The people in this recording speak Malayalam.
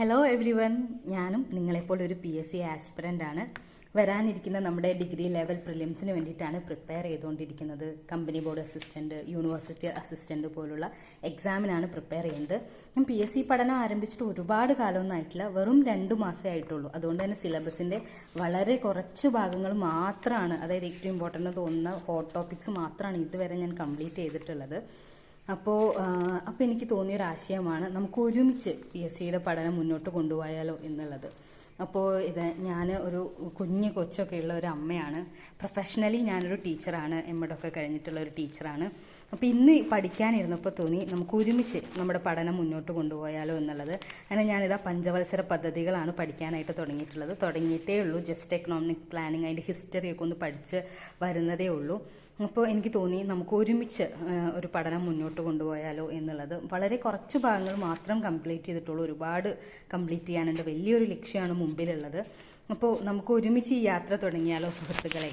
ഹലോ എവ്രി വൺ, ഞാനും നിങ്ങളെപ്പോലെ ഒരു PSC ആസ്പിറൻ്റ് ആണ്. വരാനിരിക്കുന്ന നമ്മുടെ ഡിഗ്രി ലെവൽ പ്രിലിംസിന് വേണ്ടിയിട്ടാണ് പ്രിപ്പയർ ചെയ്തുകൊണ്ടിരിക്കുന്നത്. Company board assistant, university assistant പോലുള്ള എക്സാമിനാണ് പ്രിപ്പയർ ചെയ്യുന്നത്. ഞാൻ PSC പഠനം ആരംഭിച്ചിട്ട് ഒരുപാട് കാലമൊന്നും ആയിട്ടില്ല, വെറും 2 മാസമേ ആയിട്ടുള്ളൂ. അതുകൊണ്ട് തന്നെ സിലബസിൻ്റെ വളരെ കുറച്ച് ഭാഗങ്ങൾ മാത്രമാണ്, അതായത് ഏറ്റവും ഇമ്പോർട്ടൻ്റ് തോന്നുന്ന ഹോട്ട് ടോപ്പിക്സ് മാത്രമാണ് ഇതുവരെ ഞാൻ കംപ്ലീറ്റ് ചെയ്തിട്ടുള്ളത്. അപ്പോൾ എനിക്ക് തോന്നിയൊരാശയമാണ് നമുക്ക് ഒരുമിച്ച് PSCയുടെ പഠനം മുന്നോട്ട് കൊണ്ടുപോയാലോ എന്നുള്ളത്. അപ്പോൾ ഞാൻ ഒരു കുഞ്ഞു കൊച്ചൊക്കെ ഉള്ള ഒരു അമ്മയാണ്. പ്രൊഫഷണലി ഞാനൊരു ടീച്ചറാണ്, എമ്മഡൊക്കെ കഴിഞ്ഞിട്ടുള്ള ഒരു ടീച്ചറാണ്. അപ്പോൾ ഇന്ന് പഠിക്കാനിരുന്നപ്പോൾ തോന്നി നമുക്ക് ഒരുമിച്ച് നമ്മുടെ പഠനം മുന്നോട്ട് കൊണ്ടുപോയാലോ എന്നുള്ളത്. അങ്ങനെ ഞാനിതാ പഞ്ചവത്സര പദ്ധതികളാണ് പഠിക്കാനായിട്ട് തുടങ്ങിയിട്ടേ ഉള്ളൂ. ജസ്റ്റ് എക്കണോമിക് പ്ലാനിങ്, അതിൻ്റെ ഹിസ്റ്ററിയൊക്കെ ഒന്ന് പഠിച്ച് വരുന്നതേ ഉള്ളൂ. അപ്പോൾ എനിക്ക് തോന്നി നമുക്ക് ഒരുമിച്ച് ഒരു പഠനം മുന്നോട്ട് കൊണ്ടുപോയാലോ എന്നുള്ളത്. വളരെ കുറച്ച് ഭാഗങ്ങൾ മാത്രം കംപ്ലീറ്റ് ചെയ്തിട്ടുള്ളൂ, ഒരുപാട് കംപ്ലീറ്റ് ചെയ്യാനുണ്ട്. വലിയൊരു ലക്ഷ്യമാണ് മുമ്പിലുള്ളത്. അപ്പോൾ നമുക്ക് ഒരുമിച്ച് ഈ യാത്ര തുടങ്ങിയാലോ സുഹൃത്തുക്കളെ.